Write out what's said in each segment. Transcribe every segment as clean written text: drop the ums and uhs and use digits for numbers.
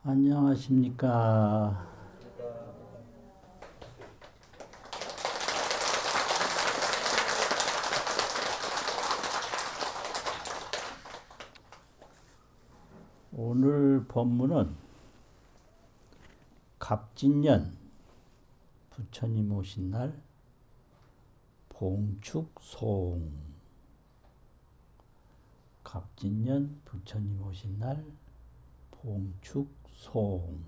안녕하십니까. 오늘 법문은 갑진년 부처님 오신 날 봉축송. 갑진년 부처님 오신 날 봉축송,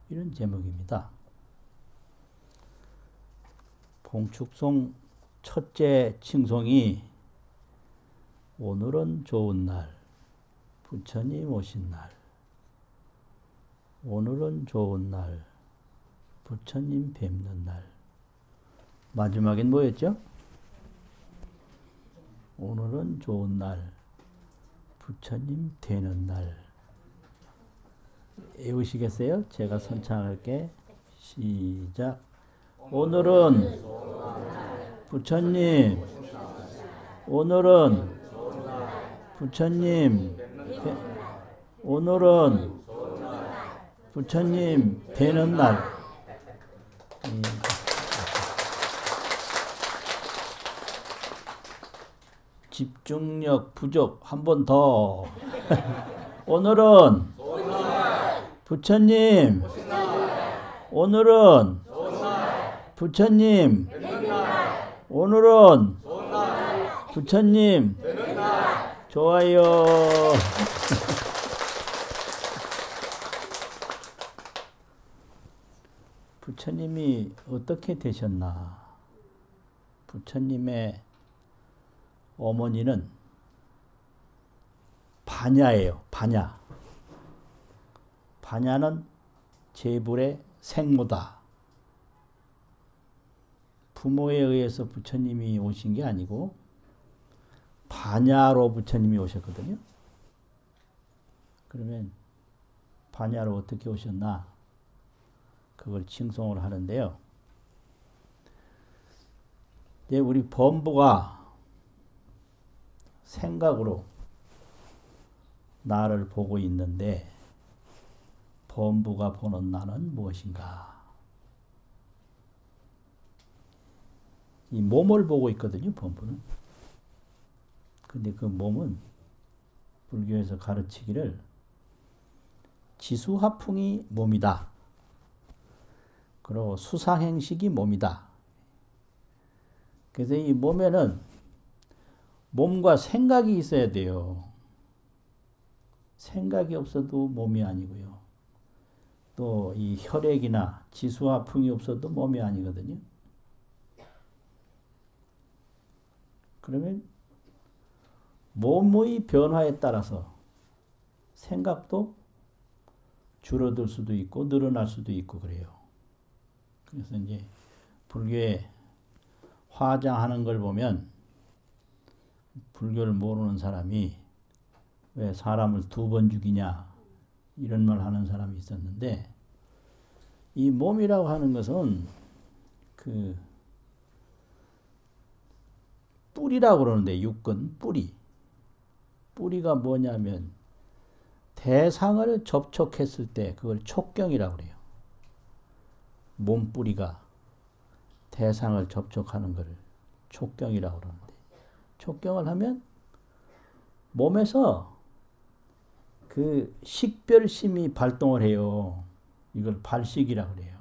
이런 제목입니다. 봉축송 첫째 칭송이 오늘은 좋은 날, 부처님 오신 날. 오늘은 좋은 날, 부처님 뵙는 날. 마지막엔 뭐였죠? 오늘은 좋은 날, 부처님 되는 날. 외우시겠어요? 제가 선창할게. 시작. 오늘은 부처님, 오늘은 부처님, 오늘은 부처님 되는 날. 집중력 부족. 한 번 더. 오늘은 부처님, 오늘은 부처님, 오늘은 부처님. 좋아요. 부처님이 어떻게 되셨나? 부처님의 어머니는 반야예요. 반야. 반야는 제불의 생모다. 부모에 의해서 부처님이 오신 게 아니고 반야로 부처님이 오셨거든요. 그러면 반야로 어떻게 오셨나? 그걸 칭송을 하는데요. 이제 우리 범부가 생각으로 나를 보고 있는데 범부가 보는 나는 무엇인가? 이 몸을 보고 있거든요, 범부는. 근데 그 몸은 불교에서 가르치기를 지수화풍이 몸이다. 그리고 수상행식이 몸이다. 그래서 이 몸에는 몸과 생각이 있어야 돼요. 생각이 없어도 몸이 아니고요. 또 이 혈액이나 지수화풍이 없어도 몸이 아니거든요. 그러면 몸의 변화에 따라서 생각도 줄어들 수도 있고 늘어날 수도 있고 그래요. 그래서 이제 불교에 화장하는 걸 보면 불교를 모르는 사람이 왜 사람을 두 번 죽이냐 이런 말 하는 사람이 있었는데, 이 몸이라고 하는 것은 그 뿌리라고 그러는데, 육근 뿌리. 뿌리가 뭐냐면 대상을 접촉했을 때 그걸 촉경이라고 그래요. 몸뿌리가 대상을 접촉하는 것을 촉경이라고 그러는데, 촉경을 하면 몸에서 그 식별심이 발동을 해요. 이걸 발식이라고 그래요.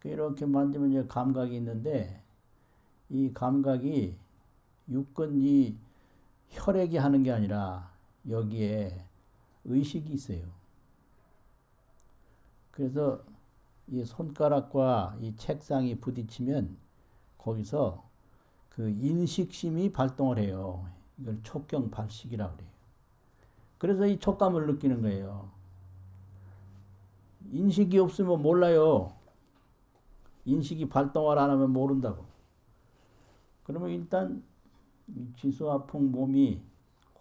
이렇게 만지면 이제 감각이 있는데, 이 감각이 육근 이 혈액이 하는 게 아니라 여기에 의식이 있어요. 그래서 이 손가락과 이 책상이 부딪히면 거기서 그 인식심이 발동을 해요. 이걸 촉경 발식이라고 그래요. 그래서 이 촉감을 느끼는 거예요. 인식이 없으면 몰라요. 인식이 발동을 안 하면 모른다고. 그러면 일단 지수화풍 몸이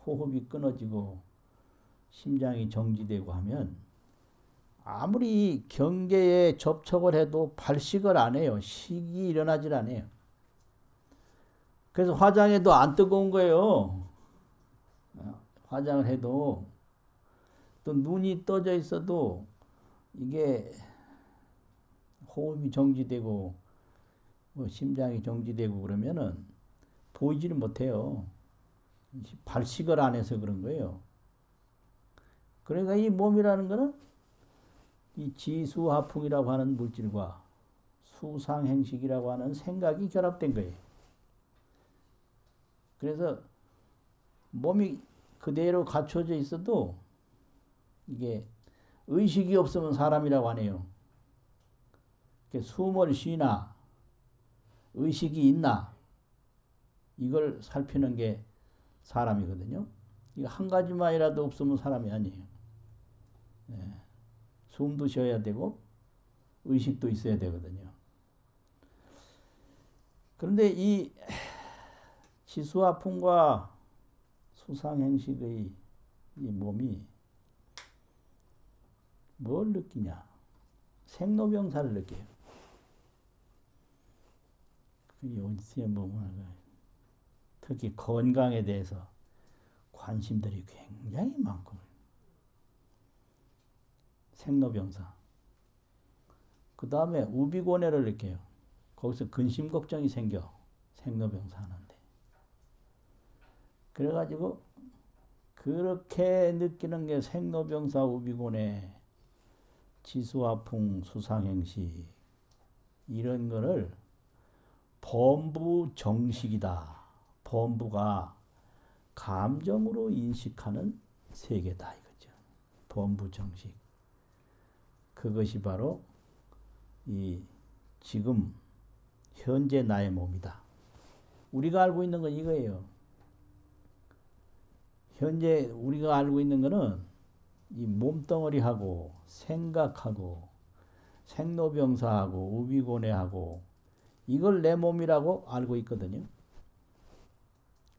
호흡이 끊어지고 심장이 정지되고 하면 아무리 경계에 접촉을 해도 발식을 안 해요. 식이 일어나질 않아요. 그래서 화장해도 안 뜨거운 거예요. 화장을 해도 또 눈이 떠져 있어도 이게 호흡이 정지되고 뭐 심장이 정지되고 그러면은 보이지를 못해요. 발식을 안 해서 그런 거예요. 그러니까 이 몸이라는 거는 이 지수화풍이라고 하는 물질과 수상행식이라고 하는 생각이 결합된 거예요. 그래서 몸이 그대로 갖춰져 있어도 이게 의식이 없으면 사람이라고 하네요. 숨을 쉬나 의식이 있나 이걸 살피는 게 사람이거든요. 이거 한 가지만이라도 없으면 사람이 아니에요. 예. 숨도 쉬어야 되고 의식도 있어야 되거든요. 그런데 이 지수화풍과 수상행식의 이 몸이 뭘 느끼냐? 생로병사를 느껴요. 요새 보면 특히 건강에 대해서 관심들이 굉장히 많고 생로병사. 그 다음에 우비고뇌를 느껴요. 거기서 근심 걱정이 생겨. 생로병사 하는데. 그래가지고 그렇게 느끼는 게 생로병사 우비고뇌 지수화풍 수상행식 이런 거를 범부정식이다. 범부가 감정으로 인식하는 세계다 이거죠. 범부정식. 그것이 바로 이 지금 현재 나의 몸이다. 우리가 알고 있는 건 이거예요. 현재 우리가 알고 있는 거는 이 몸덩어리하고 생각하고 생로병사하고 우비고뇌하고 이걸 내 몸이라고 알고 있거든요.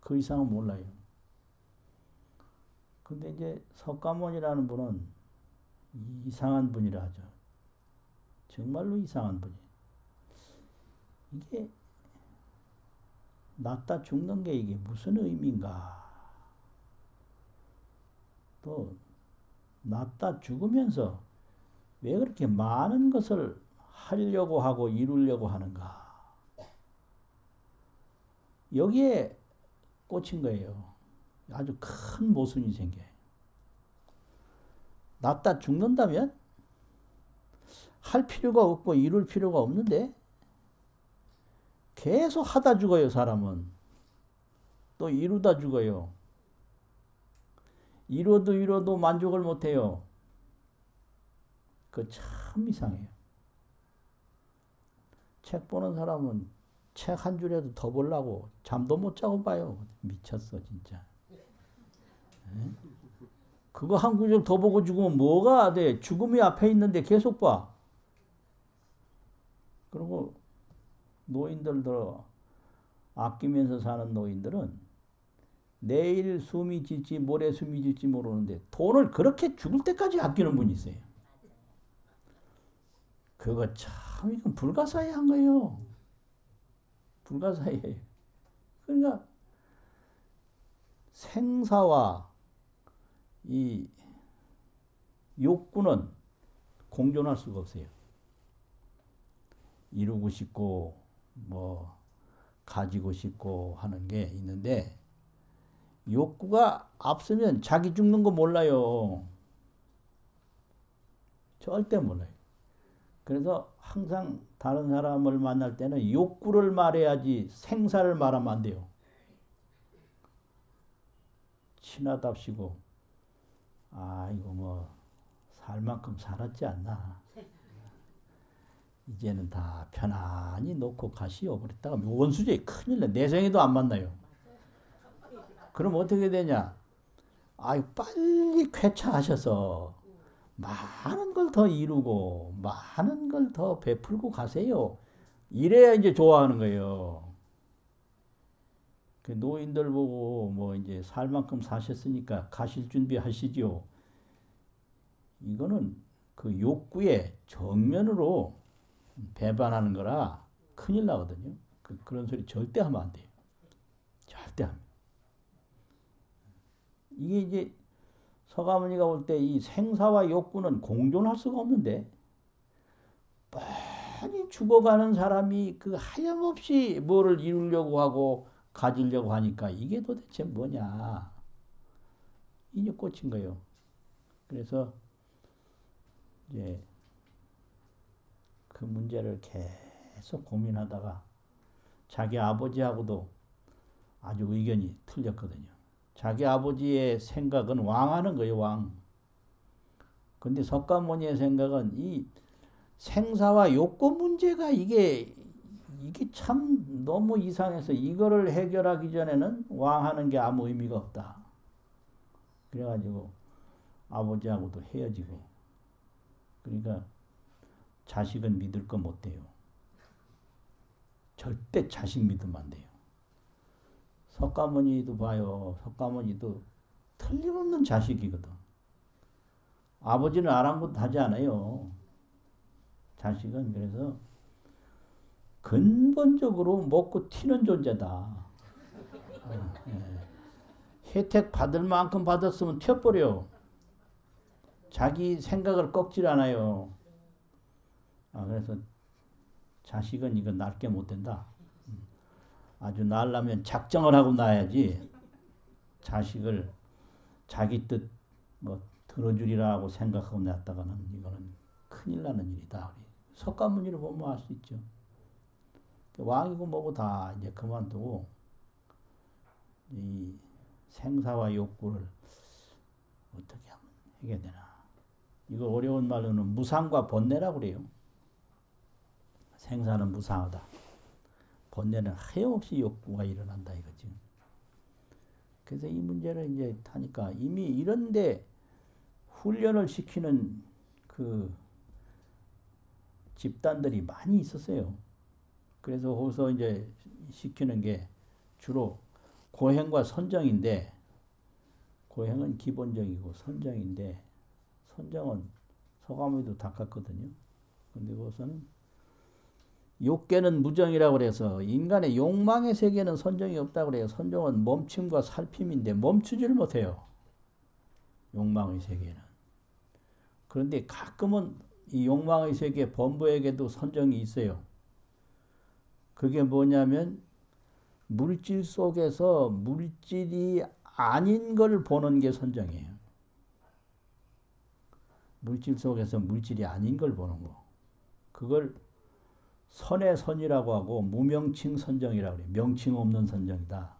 그 이상은 몰라요. 근데 이제 석가모니라는 분은 이상한 분이라 하죠. 정말로 이상한 분이에요. 이게 낫다 죽는 게 이게 무슨 의미인가? 또 낫다 죽으면서 왜 그렇게 많은 것을 하려고 하고 이루려고 하는가? 여기에 꽂힌 거예요. 아주 큰 모순이 생겨요. 낫다 죽는다면 할 필요가 없고 이룰 필요가 없는데 계속 하다 죽어요, 사람은. 또 이루다 죽어요. 이뤄도 만족을 못해요. 그 참 이상해요. 책 보는 사람은 책 한 줄이라도 더 보려고 잠도 못 자고 봐요. 미쳤어, 진짜. 네? 그거 한 구절 더 보고 죽으면 뭐가 돼? 죽음이 앞에 있는데 계속 봐. 그리고 노인들도 아끼면서 사는 노인들은 내일 숨이 질지 모레 숨이 질지 모르는데 돈을 그렇게 죽을 때까지 아끼는 분이 있어요. 그거 참 이건 불가사의한 거예요. 불가사의해요. 그러니까 생사와 이 욕구는 공존할 수가 없어요. 이루고 싶고 뭐 가지고 싶고 하는 게 있는데 욕구가 앞서면 자기 죽는 거 몰라요. 절대 몰라요. 그래서 항상 다른 사람을 만날 때는 욕구를 말해야지 생사를 말하면 안 돼요. 친하답시고 아 이거 뭐 살 만큼 살았지 않나. 이제는 다 편안히 놓고 가시오. 그랬다가 원수지 큰일 나. 내생에도 안 만나요. 그럼 어떻게 되냐? 아유 빨리 쾌차하셔서 많은 걸 더 이루고 많은 걸 더 베풀고 가세요. 이래야 이제 좋아하는 거예요. 그 노인들 보고 뭐 이제 살 만큼 사셨으니까 가실 준비 하시죠. 이거는 그 욕구의 정면으로 배반하는 거라 큰일 나거든요. 그런 소리 절대 하면 안 돼요. 절대 하면. 이게 이제 서가모니가 볼 때 이 생사와 욕구는 공존할 수가 없는데 뻔히 죽어가는 사람이 그 하염없이 뭐를 이루려고 하고 가지려고 하니까 이게 도대체 뭐냐. 이제 꽂힌 거예요. 그래서 이제 그 문제를 계속 고민하다가 자기 아버지하고도 아주 의견이 틀렸거든요. 자기 아버지의 생각은 왕하는 거예요, 왕. 근데 석가모니의 생각은 이 생사와 욕구 문제가 이게 참 너무 이상해서 이거를 해결하기 전에는 왕하는 게 아무 의미가 없다. 그래가지고 아버지하고도 헤어지고, 그러니까 자식은 믿을 거 못 돼요. 절대 자식 믿으면 안 돼요. 석가모니도 봐요. 석가모니도 틀림없는 자식이거든. 아버지는 아랑곳하지 않아요. 자식은 그래서 근본적으로 먹고 튀는 존재다. 혜택 받을 만큼 받았으면 튀어버려. 자기 생각을 꺾질 않아요. 그래서 자식은 이거 낳게 못 된다. 아주 낳으려면 작정을 하고 낳아야지 자식을 자기 뜻 뭐 들어주리라고 생각하고 낳았다가는 이거는 큰일 나는 일이다. 석가모니를 보면 알 수 있죠. 왕이고 뭐고 다 이제 그만두고 이 생사와 욕구를 어떻게 하면 해결되나. 이거 어려운 말로는 무상과 번뇌라고 그래요. 생사는 무상하다. 번뇌는 하염없이 욕구가 일어난다 이거지. 그래서 이 문제를 이제 하니까 이미 이런데 훈련을 시키는 그 집단들이 많이 있었어요. 그래서 거기서 이제 시키는 게 주로 고행과 선정인데, 고행은 기본적이고 선정인데, 선정은 서가모니도 닦았거든요. 근데 그것은 욕계는 무정이라고 그래서 인간의 욕망의 세계는 선정이 없다고 그래요. 선정은 멈춤과 살핌인데 멈추지를 못해요. 욕망의 세계는. 그런데 가끔은 이 욕망의 세계 범부에게도 선정이 있어요. 그게 뭐냐면 물질 속에서 물질이 아닌 걸 보는 게 선정이에요. 물질 속에서 물질이 아닌 걸 보는 거. 그걸 선의 선이라고 하고 무명칭 선정이라고 그래요. 명칭 없는 선정이다.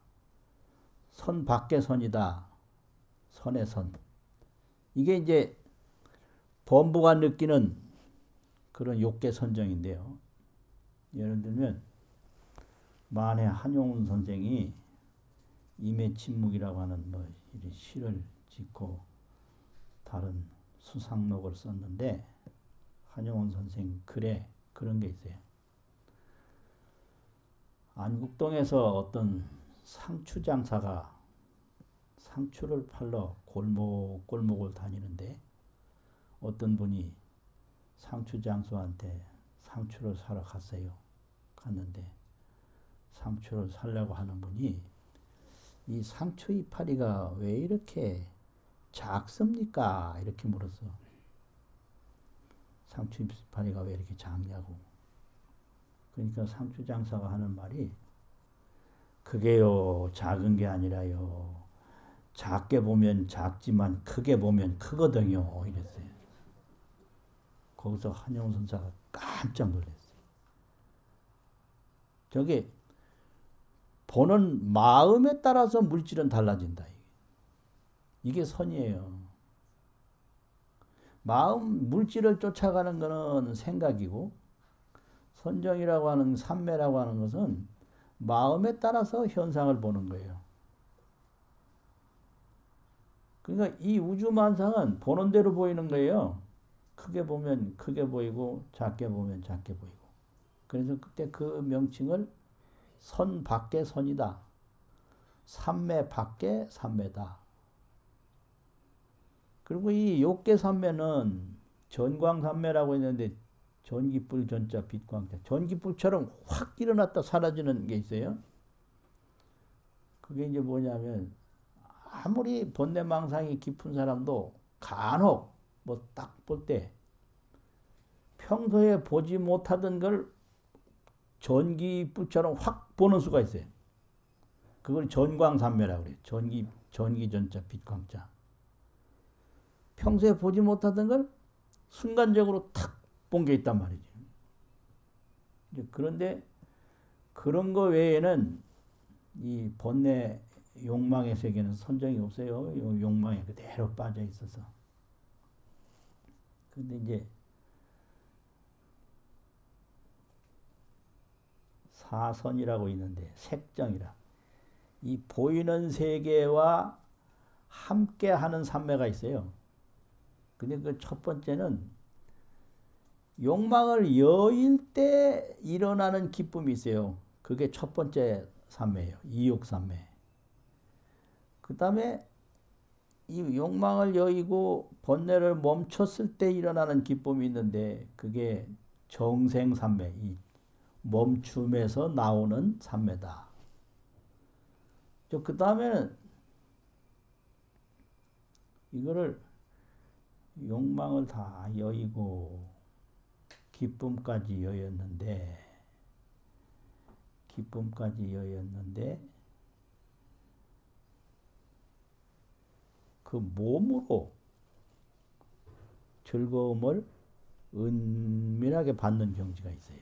선 밖의 선이다. 선의 선. 이게 이제 범부가 느끼는 그런 욕계 선정인데요. 예를 들면 만해 한용운 선생이 임해침묵이라고 하는 뭐 시를 짓고 다른 수상록을 썼는데, 한용운 선생 글에 그런 게 있어요. 안국동에서 어떤 상추 장사가 상추를 팔러 골목골목을 다니는데 어떤 분이 상추 장수한테 상추를 사러 갔어요. 갔는데 상추를 사려고 하는 분이 이 상추 이파리가 왜 이렇게 작습니까? 이렇게 물었어. 상추 이파리가 왜 이렇게 작냐고. 그러니까 상추 장사가 하는 말이 그게요 작은 게 아니라요 작게 보면 작지만 크게 보면 크거든요 이랬어요. 거기서 한용운 선사가 깜짝 놀랐어요. 저게 보는 마음에 따라서 물질은 달라진다. 이게 선이에요. 마음 물질을 쫓아가는 것은 생각이고, 선정이라고 하는 삼매라고 하는 것은 마음에 따라서 현상을 보는 거예요. 그러니까 이 우주만상은 보는 대로 보이는 거예요. 크게 보면 크게 보이고 작게 보면 작게 보이고. 그래서 그때 그 명칭을 선 밖의 선이다. 삼매 밖의 삼매다. 그리고 이 욕계 삼매는 전광 삼매라고 했는데 전기불 전자 빛광자. 전기불처럼 확 일어났다 사라지는 게 있어요. 그게 이제 뭐냐면 아무리 번뇌망상이 깊은 사람도 간혹 뭐 딱 볼 때 평소에 보지 못하던 걸 전기불처럼 확 보는 수가 있어요. 그걸 전광삼매라고 그래요. 전기전자, 빛광자. 평소에 보지 못하던 걸 순간적으로 탁 본 게 있단 말이지. 그런데 그런 거 외에는 이 번뇌 욕망의 세계는 선정이 없어요. 욕망에 그대로 빠져 있어서. 근데 이제 사선이라고 있는데 색정이라 이 보이는 세계와 함께 하는 삼매가 있어요. 근데 그 첫 번째는 욕망을 여일 때 일어나는 기쁨이 있어요. 그게 첫 번째 삼매예요. 이욕삼매. 그 다음에 이 욕망을 여의고 번뇌를 멈췄을 때 일어나는 기쁨이 있는데 그게 정생삼매, 이 멈춤에서 나오는 삼매다. 그 다음에는 이거를 욕망을 다 여의고 기쁨까지 여였는데 그 몸으로 즐거움을 은밀하게 받는 경지가 있어요.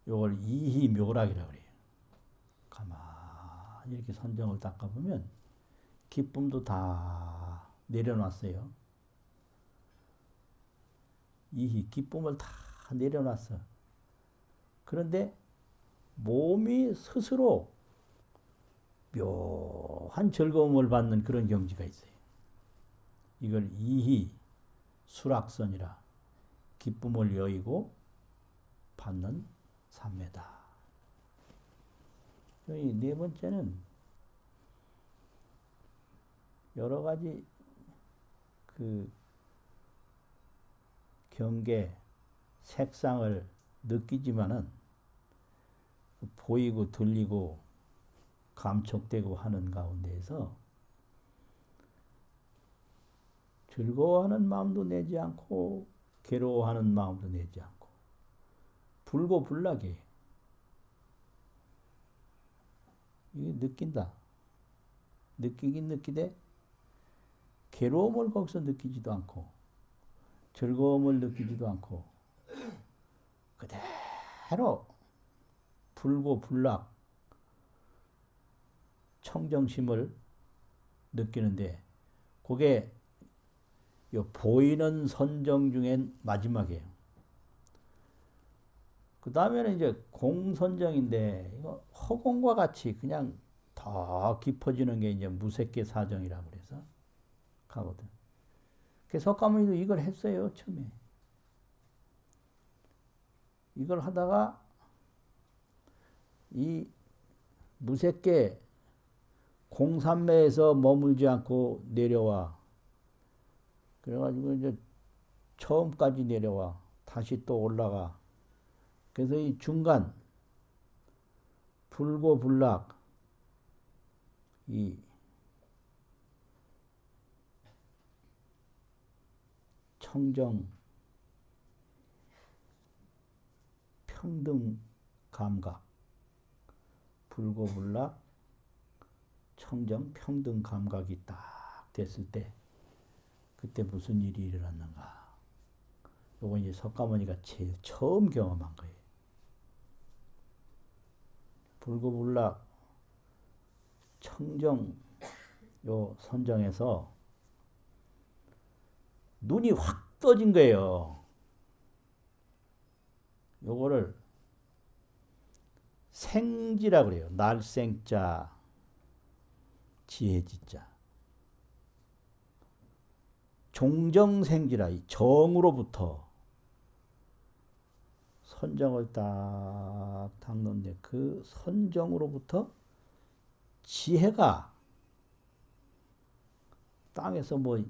이걸 이희묘락이라고 그래요. 가만히 이렇게 선정을 닦아보면 기쁨도 다 내려놨어요. 기쁨을 다 내려놨어. 그런데 몸이 스스로 묘한 즐거움을 받는 그런 경지가 있어요. 이걸 이희 수락선이라 기쁨을 여의고 받는 삼매다. 네 번째는 여러 가지 그 경계, 색상을 느끼지만은 보이고 들리고 감촉되고 하는 가운데에서 즐거워하는 마음도 내지 않고 괴로워하는 마음도 내지 않고 불고불락이에요. 이게 느낀다. 느끼긴 느끼되 괴로움을 거기서 느끼지도 않고 즐거움을 느끼지도 않고 그대로 불고불락 청정심을 느끼는데 그게 요 보이는 선정 중엔 마지막이에요. 그 다음에는 이제 공선정인데 이거 허공과 같이 그냥 더 깊어지는 게 이제 무색계 사정이라고 그래서 가거든. 그래서 석가모니도 이걸 했어요. 처음에 이걸 하다가 이 무색계 공삼매에서 머물지 않고 내려와. 그래가지고 이제 처음까지 내려와. 다시 또 올라가. 그래서 이 중간 불고불락 이 청정 평등 감각 불고불락 청정 평등 감각이 딱 됐을 때 그때 무슨 일이 일어났는가. 요거 이제 석가모니가 제일 처음 경험한 거예요. 불고불락 청정 요 선정에서 눈이 확 떠진 거예요. 요거를 생지라 그래요. 날생자 지혜지자 종정생지라 이 정으로부터 선정을 딱 닦는데 그 선정으로부터 지혜가 땅에서 뭐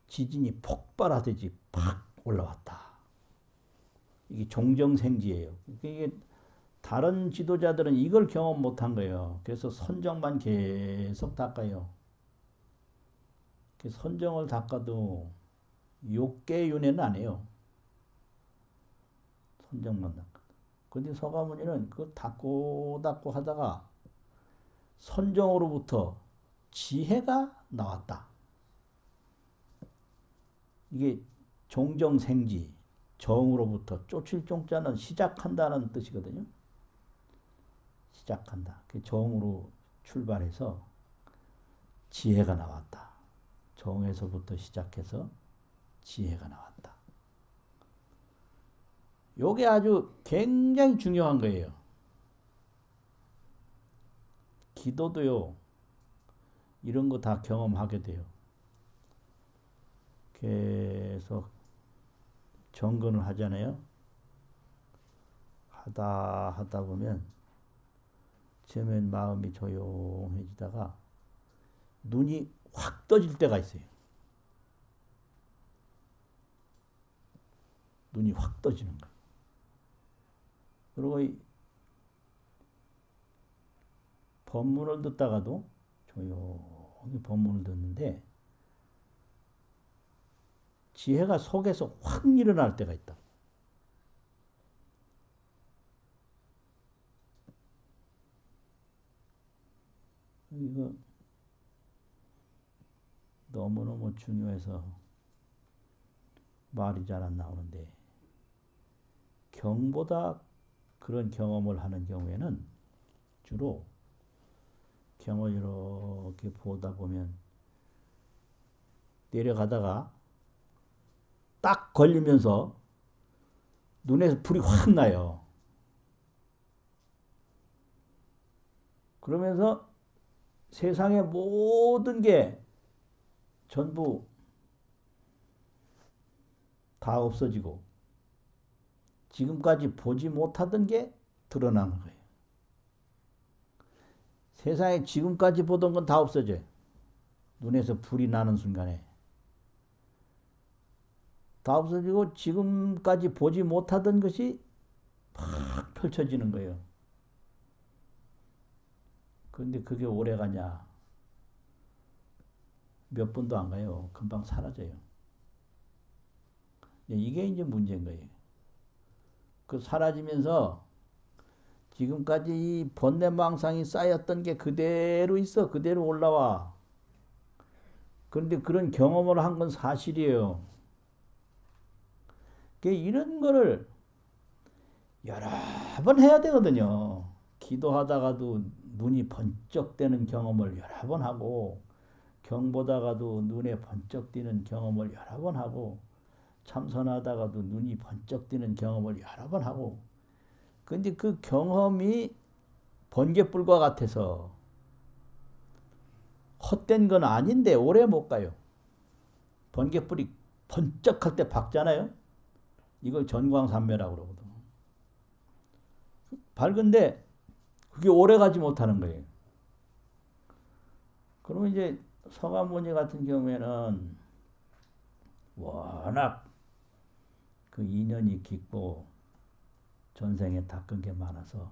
지진이 폭발하듯이 팍 올라왔다. 이게 종정생지예요. 이게 다른 지도자들은 이걸 경험 못한 거예요. 그래서 선정만 계속 닦아요. 선정을 닦아도 욕계윤회는 안 해요. 선정만 닦아도. 근데 서가모니는 그 닦고 하다가 선정으로부터 지혜가 나왔다. 이게 종정생지, 정으로부터 쫓을 종자는 시작한다는 뜻이거든요. 시작한다. 그 정으로 출발해서 지혜가 나왔다. 정에서부터 시작해서 지혜가 나왔다. 요게 아주 굉장히 중요한 거예요. 기도도요, 이런 거 다 경험하게 돼요. 계속 정근을 하잖아요. 하다 보면 처음엔 마음이 조용해지다가 눈이 확 떠질 때가 있어요. 눈이 확 떠지는 거예요. 그리고 이 법문을 듣다가도 조용히 법문을 듣는데 지혜가 속에서 확 일어날 때가 있다. 이거 너무너무 중요해서 말이 잘 안 나오는데, 경보다 그런 경험을 하는 경우에는 주로 경을 이렇게 보다 보면 내려가다가 딱 걸리면서 눈에서 불이 확 나요. 그러면서 세상의 모든 게 전부 다 없어지고 지금까지 보지 못하던 게 드러나는 거예요. 세상에 지금까지 보던 건 다 없어져요. 눈에서 불이 나는 순간에 다 없어지고 지금까지 보지 못하던 것이 팍 펼쳐지는 거예요. 그런데 그게 오래 가냐? 몇 분도 안 가요. 금방 사라져요. 이게 이제 문제인 거예요. 그 사라지면서 지금까지 이 번뇌망상이 쌓였던 게 그대로 있어. 그대로 올라와. 그런데 그런 경험을 한 건 사실이에요. 이런 거를 여러 번 해야 되거든요. 기도하다가도 눈이 번쩍 뜨는 경험을 여러 번 하고, 경보다가도 눈에 번쩍 뜨는 경험을 여러 번 하고, 참선하다가도 눈이 번쩍 뜨는 경험을 여러 번 하고, 근데 그 경험이 번갯불과 같아서 헛된 건 아닌데 오래 못 가요. 번갯불이 번쩍할 때 밝잖아요. 이걸 전광산매라고 그러거든. 밝은데 그게 오래 가지 못하는 거예요. 그러면 이제 서가모니 같은 경우에는 워낙 그 인연이 깊고 전생에 닦은 게 많아서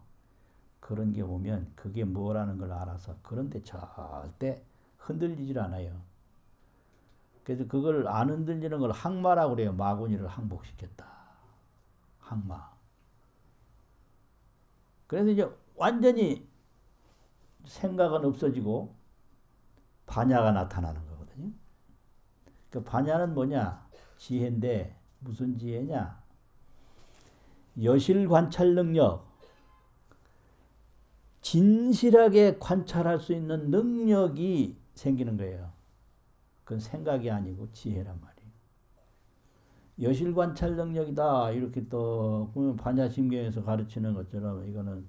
그런 게 오면 그게 뭐라는 걸 알아서 그런데 절대 흔들리질 않아요. 그래서 그걸 안 흔들리는 걸 항마라고 그래요. 마구니를 항복시켰다. 항마. 그래서 이제 완전히 생각은 없어지고 반야가 나타나는 거거든요. 그 반야는 뭐냐? 지혜인데 무슨 지혜냐? 여실 관찰 능력, 진실하게 관찰할 수 있는 능력이 생기는 거예요. 그건 생각이 아니고 지혜란 말이에요. 여실 관찰 능력이다. 이렇게 또 반야심경에서 가르치는 것처럼 이거는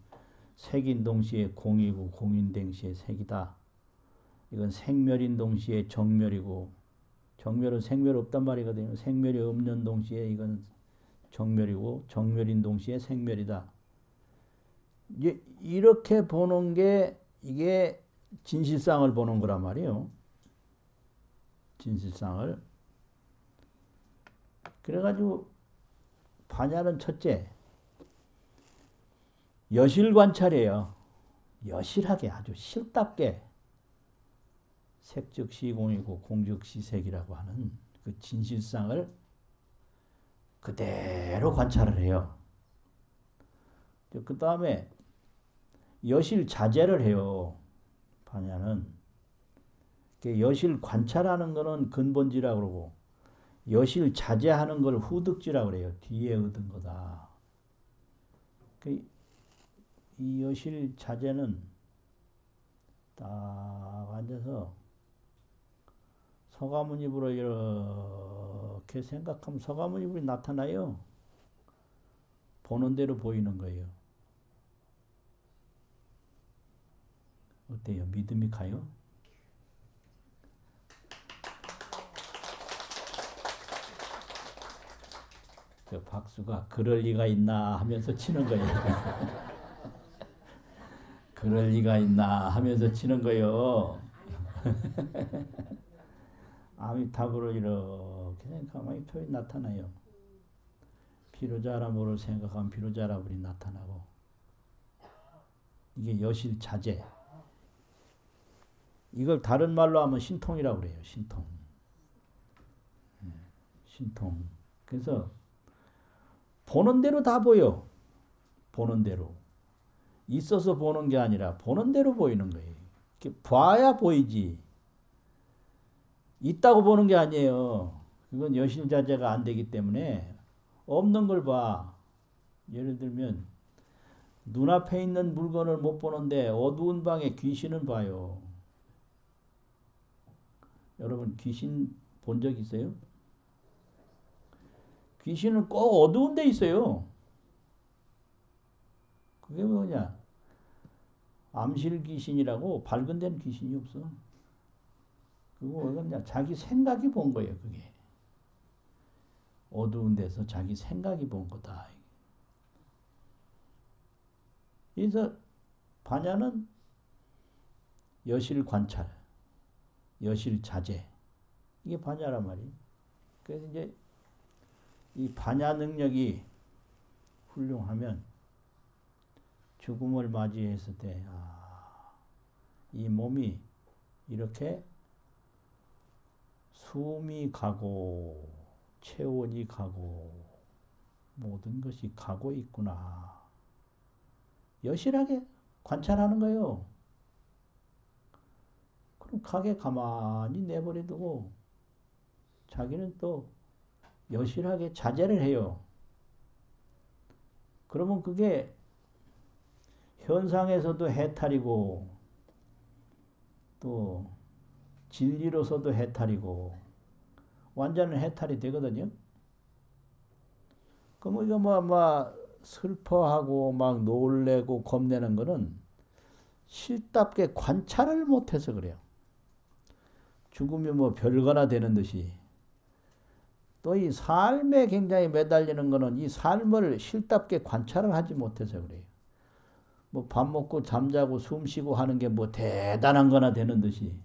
색인 동시에 공이고 공인 동시에 색이다. 이건 생멸인 동시에 정멸이고, 정멸은 생멸 없단 말이거든요. 생멸이 없는 동시에 이건 정멸이고, 정멸인 동시에 생멸이다. 이제 이렇게 보는 게 이게 진실상을 보는 거란 말이에요. 진실상을. 그래가지고 반야는 첫째, 여실 관찰이에요. 여실하게 아주 실답게 색즉 시공이고 공즉 시색이라고 하는 그 진실상을 그대로 관찰을 해요. 그 다음에 여실 자제를 해요. 반야는 여실 관찰하는 거는 근본지라고 그러고 여실 자제하는 걸 후득지라고 그래요. 뒤에 얻은 거다. 이 여실 자제는 딱 앉아서 서가모니불을 이렇게 생각하면 서가모니불이 나타나요. 보는 대로 보이는 거예요. 어때요? 믿음이 가요? 저 박수가 그럴 리가 있나 하면서 치는 거예요. 그럴 리가 있나 하면서 치는 거예요. 아미타불을 이렇게 생각하면 이 표현이 나타나요. 비로자라불을 생각하면 비로자라불이 나타나고 이게 여실자제. 이걸 다른 말로 하면 신통이라고 그래요. 신통. 신통. 그래서 보는 대로 다 보여. 보는 대로. 있어서 보는 게 아니라 보는 대로 보이는 거예요. 이렇게 봐야 보이지. 있다고 보는 게 아니에요. 그건 여실자제가 안 되기 때문에 없는 걸 봐. 예를 들면 눈앞에 있는 물건을 못 보는데 어두운 방에 귀신은 봐요. 여러분 귀신 본 적 있어요? 귀신은 꼭 어두운 데 있어요. 그게 뭐냐? 암실 귀신이라고 밝은 데는 귀신이 없어. 그거 그냥 자기 생각이 본 거예요. 그게. 어두운 데서 자기 생각이 본 거다. 그래서 반야는 여실 관찰, 여실 자제. 이게 반야란 말이에요. 그래서 이제 이 반야 능력이 훌륭하면 죽음을 맞이했을 때, 이 몸이 이렇게 숨이 가고 체온이 가고 모든 것이 가고 있구나. 여실하게 관찰하는 거예요. 그럼 가게 가만히 내버려두고 자기는 또 여실하게 자제를 해요. 그러면 그게 현상에서도 해탈이고 또 진리로서도 해탈이고 완전한 해탈이 되거든요. 그럼 이거 뭐 슬퍼하고 막 놀래고 겁내는 거는 실답게 관찰을 못해서 그래요. 죽음이 뭐 별거나 되는 듯이. 또 이 삶에 굉장히 매달리는 거는 이 삶을 실답게 관찰을 하지 못해서 그래요. 뭐 밥 먹고 잠자고 숨 쉬고 하는 게 뭐 대단한 거나 되는 듯이.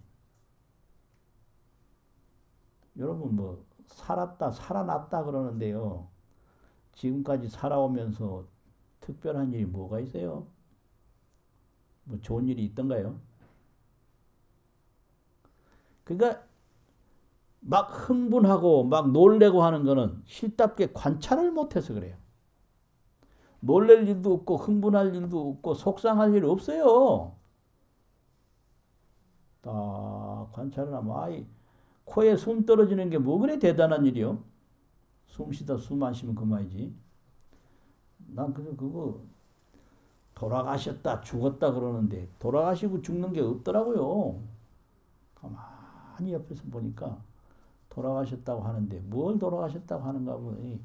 여러분 뭐 살았다 살아났다 그러는데요. 지금까지 살아오면서 특별한 일이 뭐가 있어요? 뭐 좋은 일이 있던가요? 그러니까 막 흥분하고 막 놀래고 하는 거는 실답게 관찰을 못해서 그래요. 놀랄 일도 없고 흥분할 일도 없고 속상할 일 없어요. 딱 관찰을 하면 코에 숨 떨어지는 게 뭐 그래 대단한 일이요? 숨 쉬다 숨 안 쉬면 그만이지. 난 그거 돌아가셨다 죽었다 그러는데 돌아가시고 죽는 게 없더라고요. 가만히 옆에서 보니까 돌아가셨다고 하는데 뭘 돌아가셨다고 하는가 보니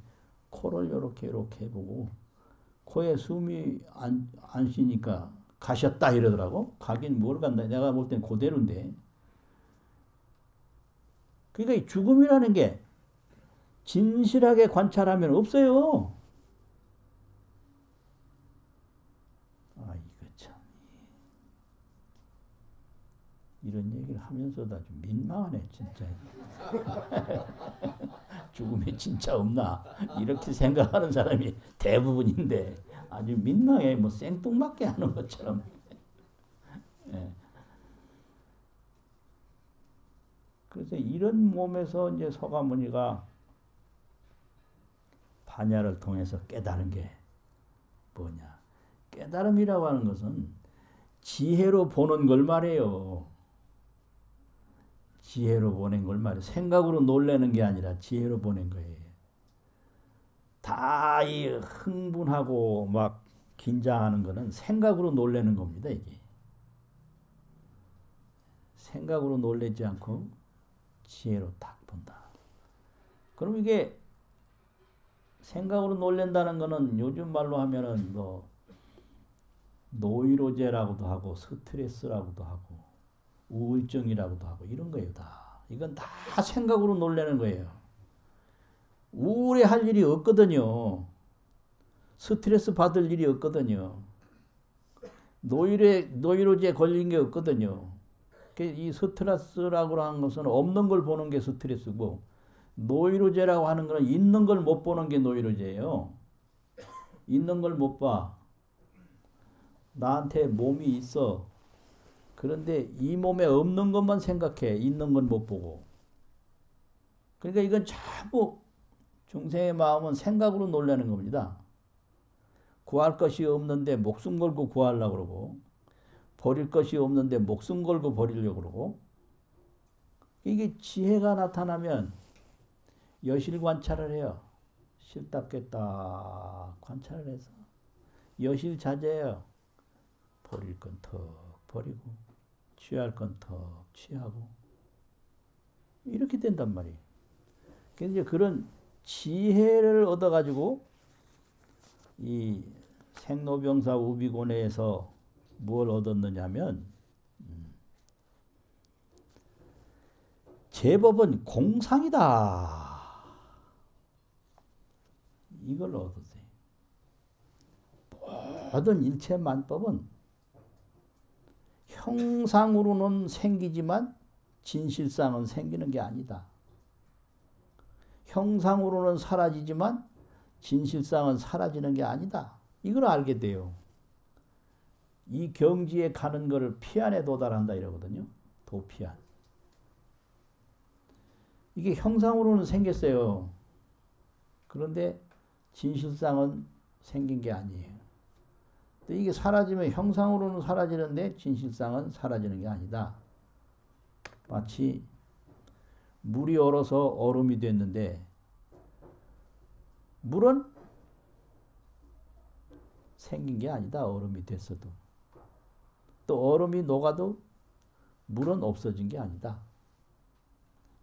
코를 이렇게 해보고 코에 숨이 안 쉬니까 가셨다 이러더라고. 가긴 뭘 간다. 내가 볼 땐 그대로인데. 그러니까 이 죽음이라는 게 진실하게 관찰하면 없어요. 이거 참. 이런 얘기를 하면서도 아주 민망하네, 진짜. 죽음이 진짜 없나? 이렇게 생각하는 사람이 대부분인데, 아주 민망해. 뭐 생뚱맞게 하는 것처럼. 예. 그래서 이런 몸에서 이제 서가모니가 반야를 통해서 깨달은 게 뭐냐? 깨달음이라고 하는 것은 지혜로 보는 걸 말해요. 지혜로 보낸 걸 말이에요. 생각으로 놀래는 게 아니라 지혜로 보낸 거예요. 다 이 흥분하고 막 긴장하는 거는 생각으로 놀래는 겁니다, 이게. 생각으로 놀래지 않고 지혜로 딱 본다. 그럼 이게 생각으로 놀랜다는 거는 요즘 말로 하면은 뭐 노이로제라고도 하고 스트레스라고도 하고 우울증이라고도 하고 이런 거예요, 다. 이건 다 생각으로 놀래는 거예요. 우울해할 일이 없거든요. 스트레스 받을 일이 없거든요. 노이로제 걸린 게 없거든요. 이 스트레스라고 하는 것은 없는 걸 보는 게 스트레스고, 노이로제라고 하는 것은 있는 걸 못 보는 게 노이로제예요. 있는 걸 못 봐. 나한테 몸이 있어. 그런데 이 몸에 없는 것만 생각해. 있는 건 못 보고. 그러니까 이건 자꾸 중생의 마음은 생각으로 놀라는 겁니다. 구할 것이 없는데 목숨 걸고 구하려고 그러고, 버릴 것이 없는데 목숨 걸고 버리려고 그러고, 이게 지혜가 나타나면 여실 관찰을 해요. 싫답겠다 관찰을 해서 여실 자제해요. 버릴 건 턱 버리고 취할 건 턱 취하고 이렇게 된단 말이에요. 그래서 그런 지혜를 얻어가지고 이 생로병사 우비고뇌에서 뭘 얻었느냐면 제법은 공상이다. 이걸 얻었어요. 모든 일체 만법은 형상으로는 생기지만 진실상은 생기는 게 아니다. 형상으로는 사라지지만 진실상은 사라지는 게 아니다. 이걸 알게 돼요. 이 경지에 가는 것을 피안에 도달한다 이러거든요. 도피안. 이게 형상으로는 생겼어요. 그런데 진실상은 생긴 게 아니에요. 근데 이게 사라지면 형상으로는 사라지는데 진실상은 사라지는 게 아니다. 마치 물이 얼어서 얼음이 됐는데 물은 생긴 게 아니다. 얼음이 됐어도. 또 얼음이 녹아도 물은 없어진 게 아니다.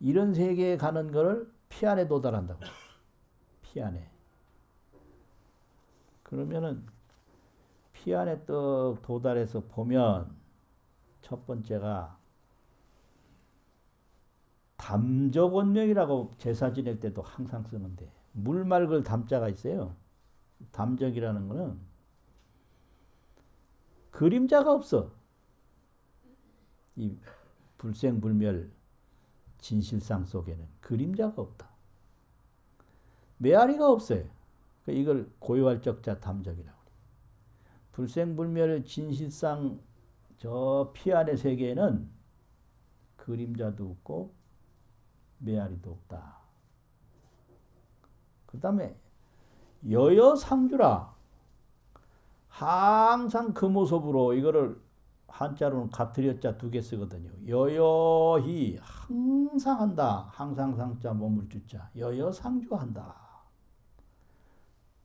이런 세계에 가는 것을 피안에 도달한다고. 피안에. 그러면은 피안에 떡 도달해서 보면 첫 번째가 담적원명이라고 제사 지낼 때도 항상 쓰는데 물 맑을 담자가 있어요. 담적이라는 거는 그림자가 없어. 이 불생불멸 진실상 속에는 그림자가 없다. 메아리가 없어요. 이걸 고요할적자 담적이라고 해요. 불생불멸 진실상 저 피안의 세계에는 그림자도 없고 메아리도 없다. 그 다음에 여여상주라. 항상 그 모습으로 이거를 한자로는 가트려자 두 개 쓰거든요. 여여히 항상 한다. 항상 상자 머물주자. 여여상주한다.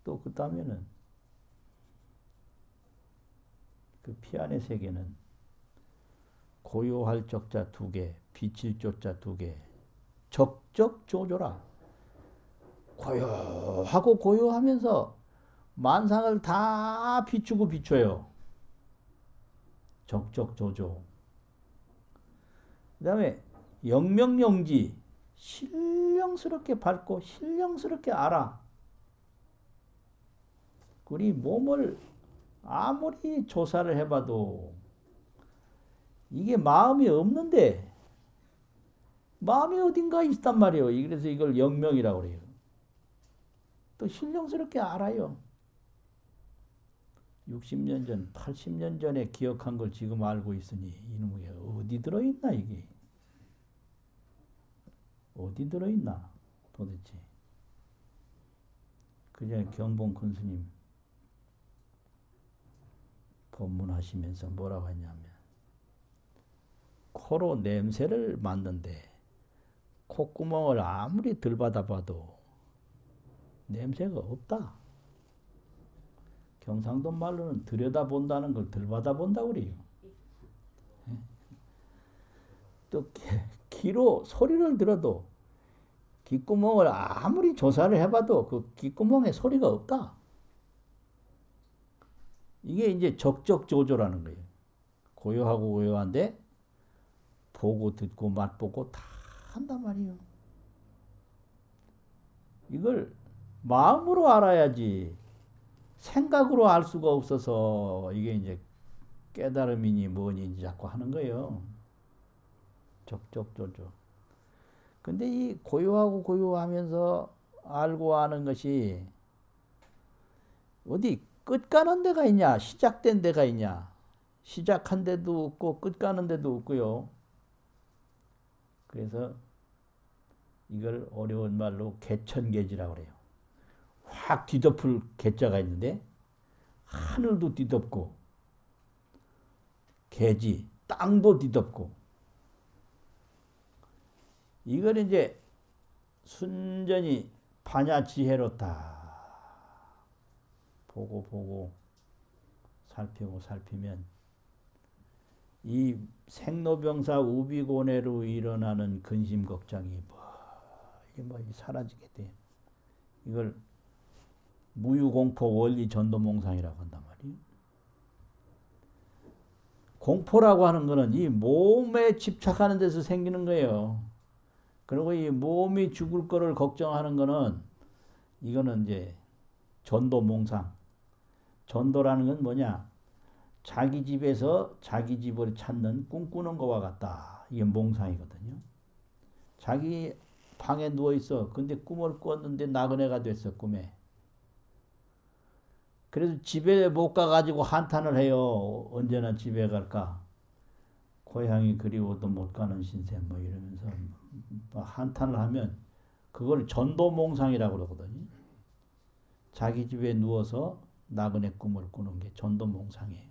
또 그 다음에는 그 피안의 세계는 고요할 적자 두 개, 비칠 조자 두 개, 적적조조라. 고요하고 고요하면서 만상을 다 비추고 비춰요. 적적조조. 그 다음에 영명영지. 신령스럽게 밝고 신령스럽게 알아. 우리 몸을 아무리 조사를 해봐도 이게 마음이 없는데 마음이 어딘가 있단 말이에요. 그래서 이걸 영명이라고 그래요. 또 신령스럽게 알아요. 60년 전, 80년 전에 기억한 걸 지금 알고 있으니 이놈이 어디 들어있나 이게? 어디 들어있나 도대체? 그전에 경봉 큰 스님 법문하시면서 뭐라고 했냐면 코로 냄새를 맡는데 콧구멍을 아무리 들받아봐도 냄새가 없다. 경상도 말로는 들여다본다는 걸 들받아본다고 그래요. 또 귀로 소리를 들어도 귓구멍을 아무리 조사를 해봐도 그 귓구멍에 소리가 없다. 이게 이제 적적조조라는 거예요. 고요하고 고요한데 보고 듣고 맛보고 다 한단 말이에요. 이걸 마음으로 알아야지 생각으로 알 수가 없어서 이게 이제 깨달음이니 뭐니 자꾸 하는 거예요. 적적조조. 근데 이 고요하고 고요하면서 알고 아는 것이 어디 끝 가는 데가 있냐, 시작된 데가 있냐. 시작한 데도 없고 끝 가는 데도 없고요. 그래서 이걸 어려운 말로 개천개지라고 그래요. 확 뒤덮을 개자가 있는데 하늘도 뒤덮고 개지, 땅도 뒤덮고 이걸 이제 순전히 반야지혜로 다 보고 살피면 이 생로병사 우비고뇌로 일어나는 근심 걱정이 뭐 사라지게 돼. 이걸 무유공포 원리 전도몽상이라고 한단 말이에요. 공포라고 하는 거는 이 몸에 집착하는 데서 생기는 거예요. 그리고 이 몸이 죽을 거를 걱정하는 거는 이거는 이제 전도몽상. 전도라는 건 뭐냐? 자기 집에서 자기 집을 찾는 꿈꾸는 것과 같다. 이게 몽상이거든요. 자기 방에 누워 있어. 근데 꿈을 꿨는데 나그네가 됐어, 꿈에. 그래서 집에 못 가가지고 한탄을 해요. 언제나 집에 갈까? 고향이 그리워도 못 가는 신세 뭐 이러면서 한탄을 하면 그걸 전도몽상이라고 그러거든요. 자기 집에 누워서 나그네 꿈을 꾸는 게 전도몽상이에요.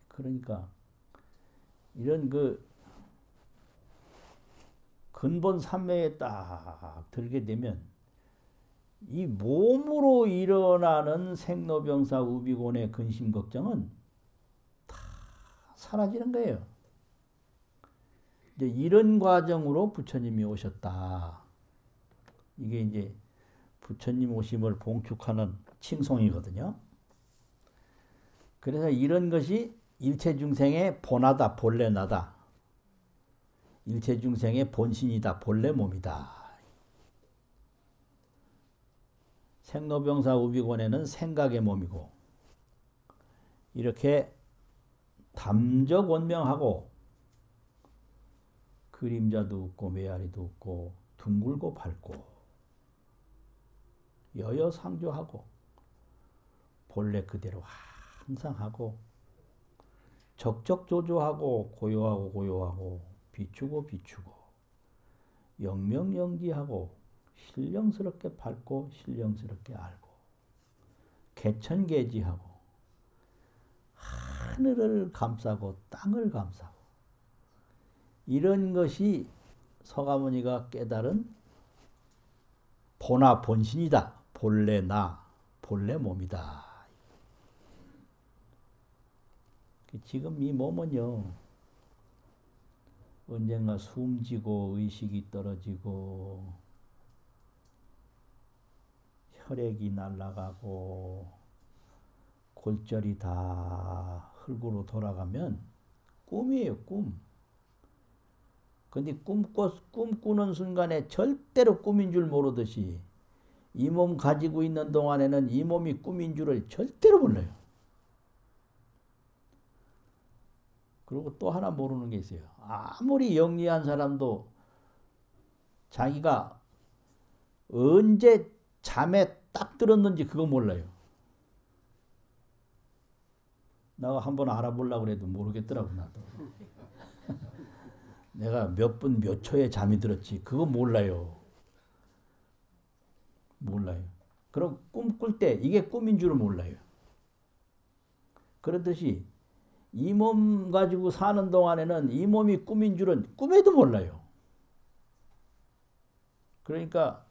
그러니까 이런 그 근본 삼매에 딱 들게 되면 이 몸으로 일어나는 생로병사 우비곤의 근심 걱정은 다 사라지는 거예요. 이제 이런 과정으로 부처님이 오셨다. 이게 이제 부처님 오심을 봉축하는 칭송이거든요. 그래서 이런 것이 일체중생의 본하다, 본래 나다. 일체중생의 본신이다, 본래 몸이다. 생로병사 우비곤에는 생각의 몸이고 이렇게 담적원명하고 그림자도 없고 메아리도 없고 둥글고 밝고 여여상조하고 본래 그대로 항상 하고 적적조조하고 고요하고 비추고 영명영지하고 신령스럽게 밝고 신령스럽게 알고 개천개지하고 하늘을 감싸고 땅을 감싸고 이런 것이 서가모니가 깨달은 본하 본신이다. 본래 나, 본래 몸이다. 지금 이 몸은요, 언젠가 숨지고 의식이 떨어지고 혈액이 날아가고 골절이 다 흙으로 돌아가면 꿈이에요, 꿈. 근데 꿈꾸는 순간에 절대로 꿈인 줄 모르듯이 이 몸 가지고 있는 동안에는 이 몸이 꿈인 줄을 절대로 몰라요. 그리고 또 하나 모르는 게 있어요. 아무리 영리한 사람도 자기가 언제 잠에 딱 들었는지 그거 몰라요. 내가 한번 알아보려고 그래도 모르겠더라고 나도. 내가 몇 분 몇 초에 잠이 들었지 그거 몰라요. 몰라요. 그럼 꿈 꿀 때 이게 꿈인 줄은 몰라요. 그렇듯이 이 몸 가지고 사는 동안에는 이 몸이 꿈인 줄은 꿈에도 몰라요. 그러니까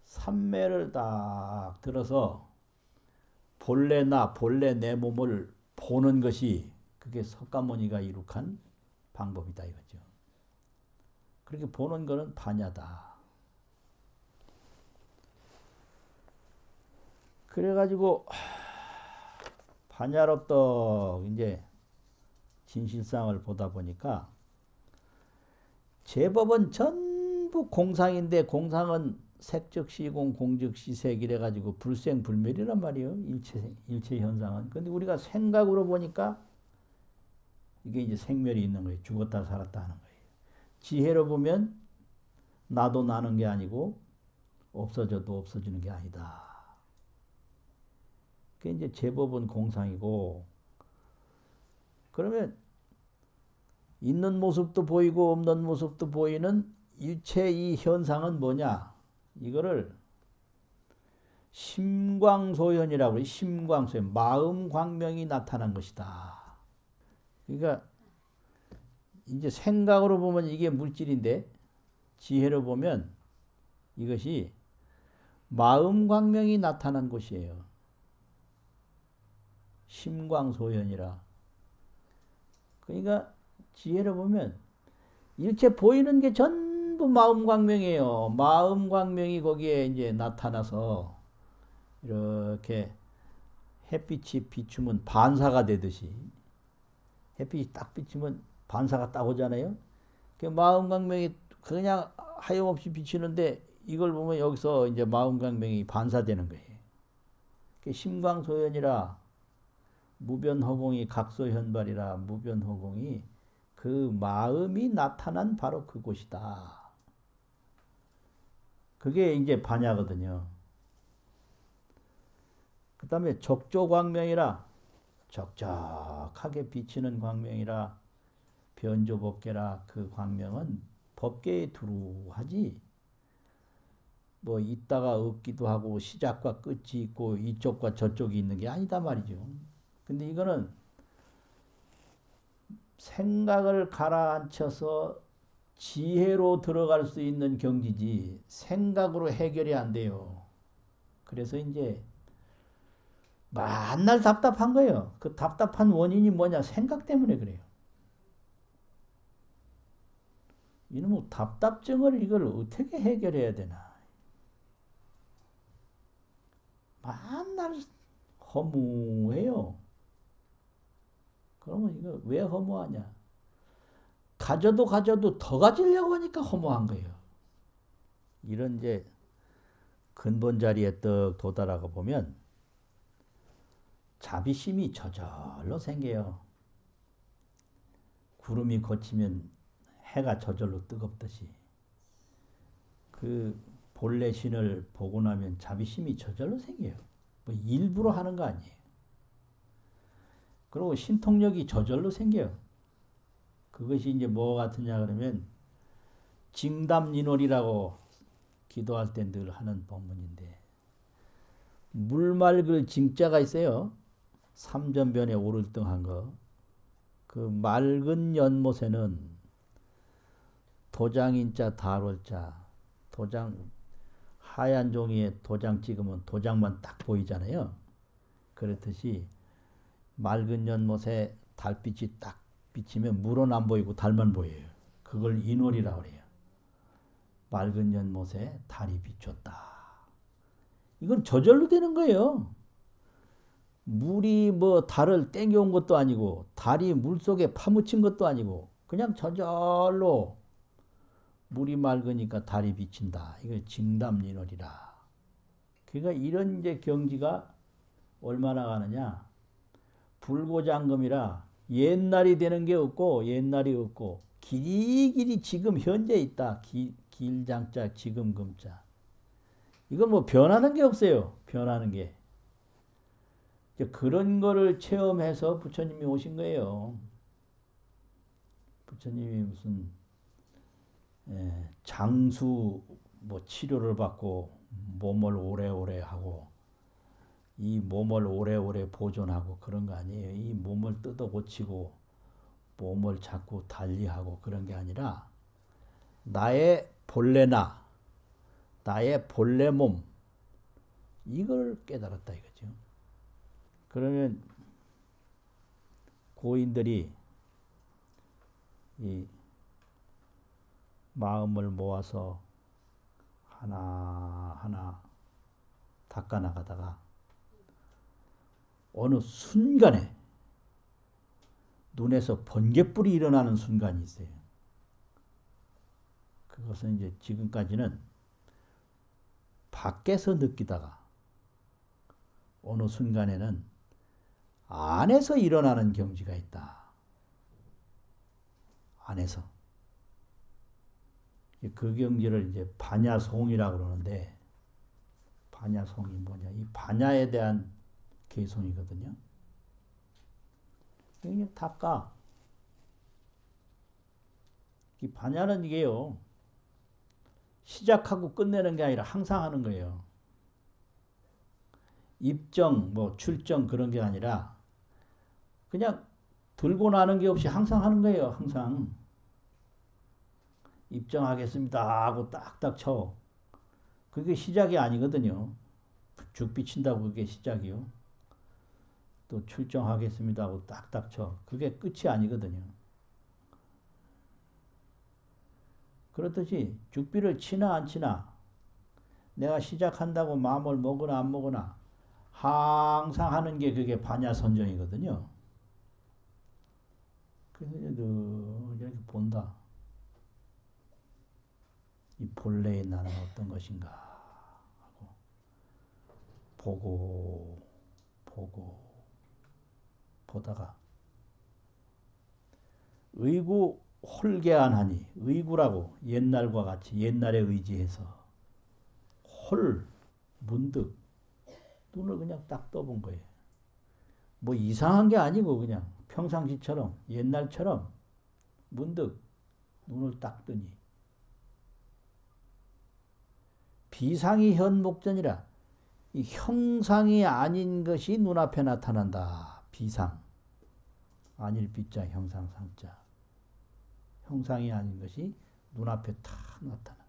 삼매를 딱 들어서 본래 나, 본래 내 몸을 보는 것이 그게 석가모니가 이룩한 방법이다 이거죠. 그렇게 보는 거는 반야다. 그래가지고 반야로또 이제 진실상을 보다 보니까 제법은 전부 공상인데 공상은 색즉시공 공즉시색 이래가지고 불생불멸이란 말이에요. 일체 현상은. 근데 우리가 생각으로 보니까 이게 이제 생멸이 있는 거예요. 죽었다 살았다 하는 거예요. 지혜로 보면 나도 나는 게 아니고 없어져도 없어지는 게 아니다. 그게 이제 제법은 공상이고 그러면 있는 모습도 보이고 없는 모습도 보이는 일체 이 현상은 뭐냐? 이거를 심광소현이라고 해요. 심광소현. 마음 광명이 나타난 것이다. 그러니까 이제 생각으로 보면 이게 물질인데 지혜로 보면 이것이 마음 광명이 나타난 것이에요. 심광소현이라. 그러니까 지혜로 보면 일체 보이는 게 전부 마음 광명이에요. 마음 광명이 거기에 이제 나타나서 이렇게 햇빛이 비추면 반사가 되듯이 햇빛이 딱 비추면 반사가 딱 오잖아요. 그 마음 광명이 그냥 하염없이 비치는데 이걸 보면 여기서 이제 마음 광명이 반사되는 거예요. 심광소현이라 무변허공이 각소현발이라 무변허공이 그 마음이 나타난 바로 그곳이다. 그게 이제 반야거든요. 그 다음에 적조광명이라 적적하게 비치는 광명이라 변조법계라 그 광명은 법계에 두루하지 뭐 있다가 없기도 하고 시작과 끝이 있고 이쪽과 저쪽이 있는 게 아니다 말이죠. 근데 이거는 생각을 가라앉혀서 지혜로 들어갈 수 있는 경지지 생각으로 해결이 안 돼요. 그래서 이제 만날 답답한 거예요. 그 답답한 원인이 뭐냐? 생각 때문에 그래요. 이놈의 답답증을 이걸 어떻게 해결해야 되나? 만날 허무해요. 그러면 이거 왜 허무하냐? 가져도 더 가지려고 하니까 허무한 거예요. 이런 이제 근본 자리에 떡 도달하고 보면 자비심이 저절로 생겨요. 구름이 걷히면 해가 저절로 뜨겁듯이 그 본래 신을 보고 나면 자비심이 저절로 생겨요. 뭐 일부러 하는 거 아니에요. 그리고 신통력이 저절로 생겨요. 그것이 이제 뭐 같으냐 그러면 징담인월이라고 기도할 때 늘 하는 법문인데 물 맑을 징자가 있어요. 삼전변에 오를등한 거. 그 맑은 연못에는 도장인자 다롤자 도장 하얀 종이에 도장 찍으면 도장만 딱 보이잖아요. 그렇듯이 맑은 연못에 달빛이 딱 비치면 물은 안 보이고 달만 보여요. 그걸 인월이라고 그래요. 맑은 연못에 달이 비쳤다. 이건 저절로 되는 거예요. 물이 뭐 달을 땡겨온 것도 아니고 달이 물속에 파묻힌 것도 아니고 그냥 저절로 물이 맑으니까 달이 비친다. 이걸 징담인월이라. 그러니까 이런 이제 경지가 얼마나 가느냐. 불고장금이라 옛날이 되는 게 없고 옛날이 없고 길이길이 지금 현재 있다. 길장자 지금 금자. 이건 뭐 변하는 게 없어요. 변하는 게. 그런 거를 체험해서 부처님이 오신 거예요. 부처님이 무슨 장수 뭐 치료를 받고 몸을 오래오래 하고 이 몸을 오래오래 보존하고 그런 거 아니에요. 이 몸을 뜯어 고치고 몸을 자꾸 달리하고 그런 게 아니라 나의 본래 나의 본래 몸 이걸 깨달았다 이거죠. 그러면 고인들이 이 마음을 모아서 하나하나 닦아 나가다가 어느 순간에 눈에서 번개불이 일어나는 순간이 있어요. 그것은 이제 지금까지는 밖에서 느끼다가 어느 순간에는 안에서 일어나는 경지가 있다. 안에서. 그 경지를 이제 반야송이라고 그러는데, 반야송이 뭐냐? 이 반야에 대한 개송이거든요. 그냥 닦아. 이 반야는 이게요, 시작하고 끝내는 게 아니라 항상 하는 거예요. 입정, 뭐 출정 그런 게 아니라 그냥 들고 나는 게 없이 항상 하는 거예요. 항상. 입정하겠습니다 하고 딱딱 쳐. 그게 시작이 아니거든요. 죽비 친다고 그게 시작이요. 또 출정하겠습니다 하고 딱딱 쳐. 그게 끝이 아니거든요. 그렇듯이 죽비를 치나 안 치나 내가 시작한다고 마음을 먹으나 안 먹으나 항상 하는 게 그게 반야선정이거든요. 그래서 이렇게 본다. 이 본래의 나는 어떤 것인가 하고 보고 보다가 의구 홀개안하니, 의구라고 옛날과 같이 옛날에 의지해서 문득 눈을 그냥 딱 떠본 거예요. 뭐 이상한 게 아니고 그냥 평상시처럼 옛날처럼 문득 눈을 딱 뜨니 비상이 현목전이라 이 형상이 아닌 것이 눈앞에 나타난다. 비상. 아닐 비자 형상 상자. 형상이 아닌 것이 눈앞에 탁 나타나.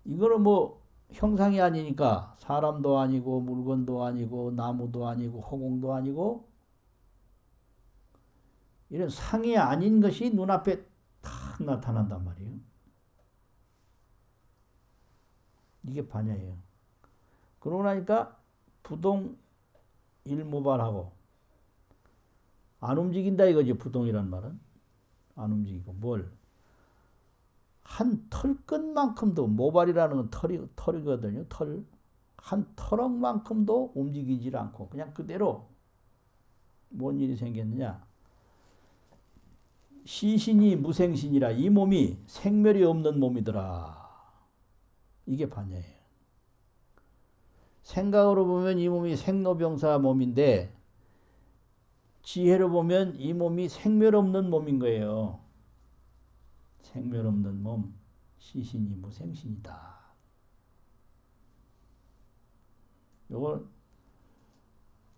이거는 뭐 형상이 아니니까 사람도 아니고 물건도 아니고 나무도 아니고 허공도 아니고 이런 상이 아닌 것이 눈앞에 탁 나타난단 말이에요. 이게 반야예요. 그러고 나니까 부동 일모발하고 안 움직인다 이거지. 부동이란 말은 안 움직이고 뭘 한 털끝만큼도 모발이라는 건 털이거든요. 털. 한 털억만큼도 움직이질 않고 그냥 그대로 뭔 일이 생겼느냐. 시신이 무생신이라 이 몸이 생멸이 없는 몸이더라. 이게 반야예요. 생각으로 보면 이 몸이 생로병사 몸인데 지혜로 보면 이 몸이 생멸 없는 몸인 거예요. 생멸 없는 몸, 시신이 무생신이다. 이걸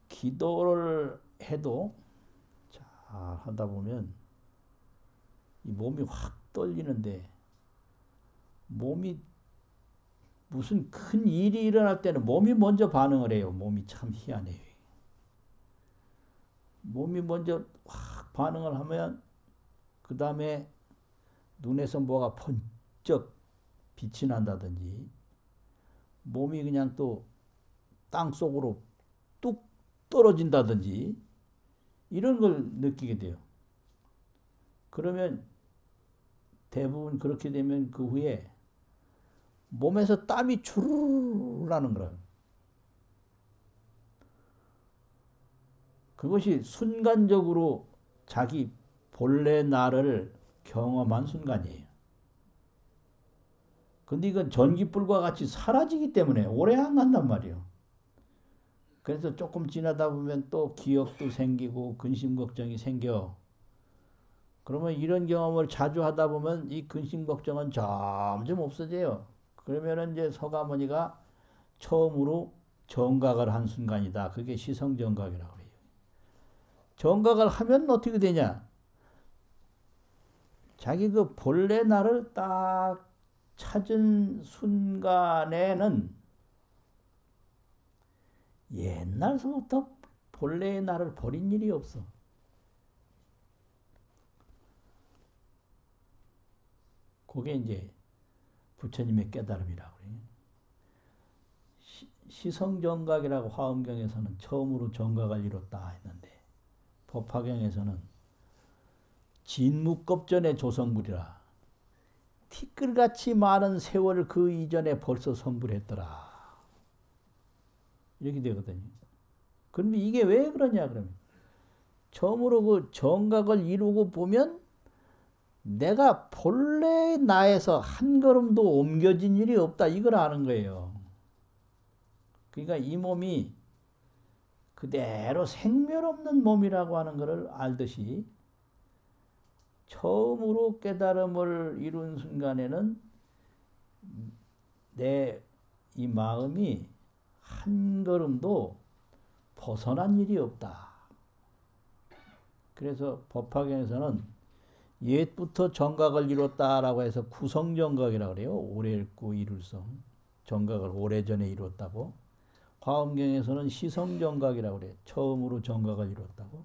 기도를 해도 잘 하다 보면 이 몸이 확 떨리는데 몸이 무슨 큰 일이 일어날 때는 몸이 먼저 반응을 해요. 몸이 참 희한해요. 몸이 먼저 확 반응을 하면 그 다음에 눈에서 뭐가 번쩍 빛이 난다든지 몸이 그냥 또 땅속으로 뚝 떨어진다든지 이런 걸 느끼게 돼요. 그러면 대부분 그렇게 되면 그 후에 몸에서 땀이 주르르 나는 거예요. 그것이 순간적으로 자기 본래 나를 경험한 순간이에요. 근데 이건 전기불과 같이 사라지기 때문에 오래 안 간단 말이에요. 그래서 조금 지나다 보면 또 기억도 생기고 근심 걱정이 생겨. 그러면 이런 경험을 자주 하다 보면 이 근심 걱정은 점점 없어져요. 그러면은 이제 서가모니가 처음으로 정각을 한 순간이다. 그게 시성정각이라고 해요. 정각을 하면 어떻게 되냐? 자기 그 본래 나를 딱 찾은 순간에는 옛날서부터 본래의 나를 버린 일이 없어. 그게 이제 부처님의 깨달음이라고 해요. 시성정각이라고 화엄경에서는 처음으로 정각을 이뤘다 했는데 법화경에서는 진묵겁전의 조성불이라 티끌같이 많은 세월 그 이전에 벌써 성불했더라. 이렇게 되거든요. 그런데 이게 왜 그러냐 그러면 처음으로 그 정각을 이루고 보면 내가 본래 나에서 한 걸음도 옮겨진 일이 없다. 이걸 아는 거예요. 그러니까 이 몸이 그대로 생멸 없는 몸이라고 하는 것을 알듯이 처음으로 깨달음을 이룬 순간에는 내 이 마음이 한 걸음도 벗어난 일이 없다. 그래서 법화경에서는 옛부터 정각을 이뤘다라고 해서 구성정각이라고 그래요. 오래 읽고 이룰성. 정각을 오래전에 이뤘다고. 화엄경에서는 시성정각이라고 그래요. 처음으로 정각을 이뤘다고.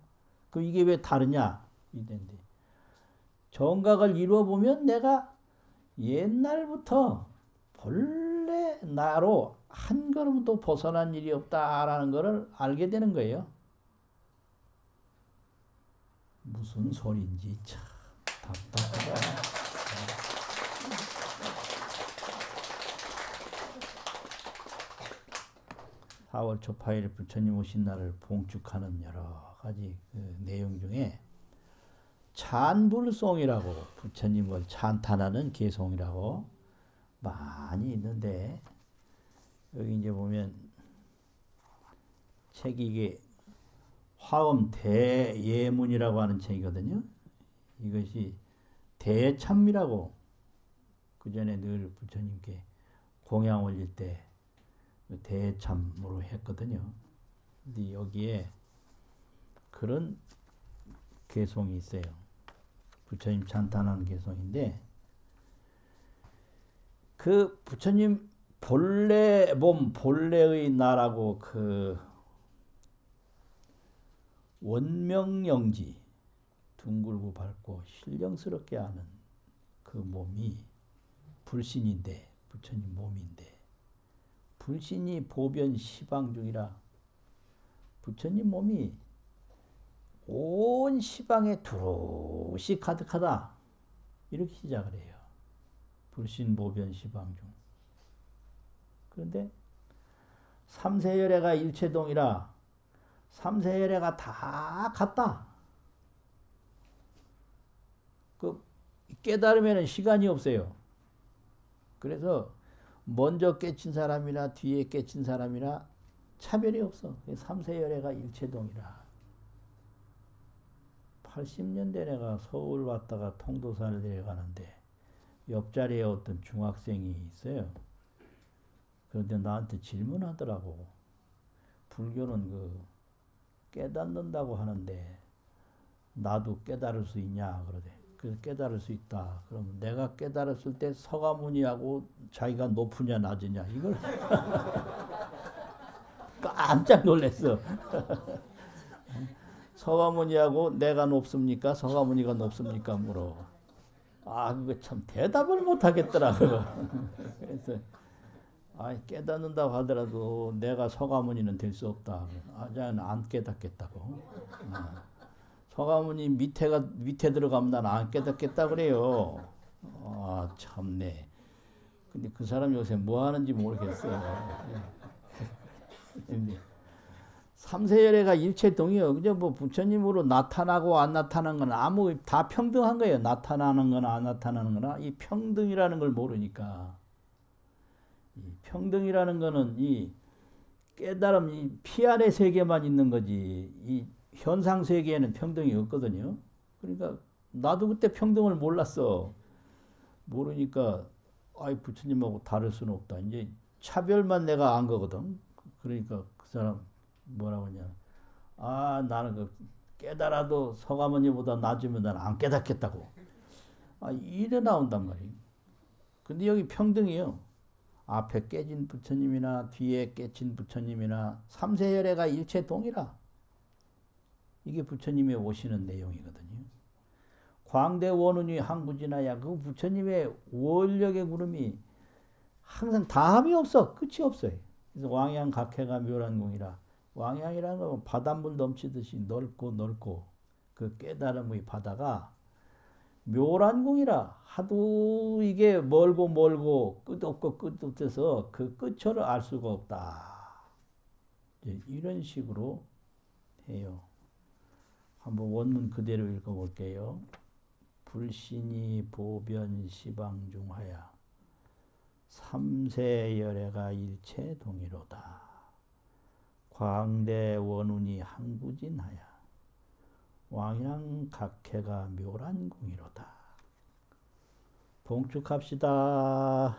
그 이게 왜 다르냐? 이건데. 정각을 이루어보면 내가 옛날부터 본래 나로 한 걸음도 벗어난 일이 없다라는 것을 알게 되는 거예요. 무슨 소리인지 참 답답하다. 4월 초파일 부처님 오신 날을 봉축하는 여러 가지 그 내용 중에 찬불송이라고 부처님을 찬탄하는 개송이라고 많이 있는데 여기 이제 보면 책이 이게 화엄 대예문이라고 하는 책이거든요. 이것이 대참이라고 그 전에 늘 부처님께 공양 올릴 때 대참으로 했거든요. 근데 여기에 그런 개송이 있어요. 부처님 찬탄하는 개송인데 그 부처님 본래 몸 본래의 나라고 그 원명영지 둥글고 밝고 신령스럽게 하는 그 몸이 불신인데 부처님 몸인데 불신이 보변 시방 중이라 부처님 몸이 온 시방에 두루시 가득하다. 이렇게 시작을 해요. 불신 보변 시방 중. 그런데 삼세열애가 일체동이라 삼세열애가 다 같다. 그 깨달으면 시간이 없어요. 그래서 먼저 깨친 사람이나 뒤에 깨친 사람이나 차별이 없어. 삼세열애가 일체동이라. 80년대 내가 서울 왔다가 통도사를 내려가는데 옆자리에 어떤 중학생이 있어요. 그런데 나한테 질문하더라고. 불교는 그 깨닫는다고 하는데 나도 깨달을 수 있냐 그러대. 그래서 깨달을 수 있다. 그러면 내가 깨달았을 때 서가모니하고 자기가 높으냐 낮으냐 이걸 깜짝 놀랐어. 서가모니하고 내가 높습니까? 서가모니가 높습니까? 물어. 아, 그거 참 대답을 못 하겠더라고요. 그래서 깨닫는다고 하더라도 내가 서가모니는 될 수 없다. 저는 안 깨닫겠다고. 서가모니 밑에 들어가면 난 안 깨닫겠다 그래요. 참네. 근데 그 사람 요새 뭐 하는지 모르겠어요. 삼세열애가 일체동이요. 그저 뭐 부처님으로 나타나고 안 나타나는 건 아무 다 평등한 거예요. 나타나는 거나 안 나타나는 거나 이 평등이라는 걸 모르니까 이 평등이라는 거는 이 깨달음, 이 피 안의 세계만 있는 거지. 이 현상 세계에는 평등이 없거든요. 그러니까 나도 그때 평등을 몰랐어. 모르니까 아이 부처님하고 다를 수는 없다. 이제 차별만 내가 안 거거든. 그러니까 그 사람 뭐라고 하냐. 아 나는 그 깨달아도 서가모니보다 낮으면 나는 안 깨닫겠다고. 아 이래 나온단 말이에요. 근데 여기 평등이요. 앞에 깨진 부처님이나 뒤에 깨진 부처님이나 삼세열애가 일체 동이라. 이게 부처님의 오시는 내용이거든요. 광대 원운이 항부진하야. 그 부처님의 원력의 구름이 항상 다함이 없어. 끝이 없어요. 그래서 왕양 각해가 묘란궁이라. 왕양이라는 건 바닷물 넘치듯이 넓고 그 깨달음의 바다가 묘란궁이라. 하도 이게 멀고 끝 없고 끝 없어서 그 끝을 알 수가 없다. 이런 식으로 해요. 한번 원문 그대로 읽어볼게요. 불신이 보변 시방중하여 삼세열애가 일체 동이로다. 광대 원운이 항부진하여 왕양 각해가 묘란궁이로다. 봉축합시다.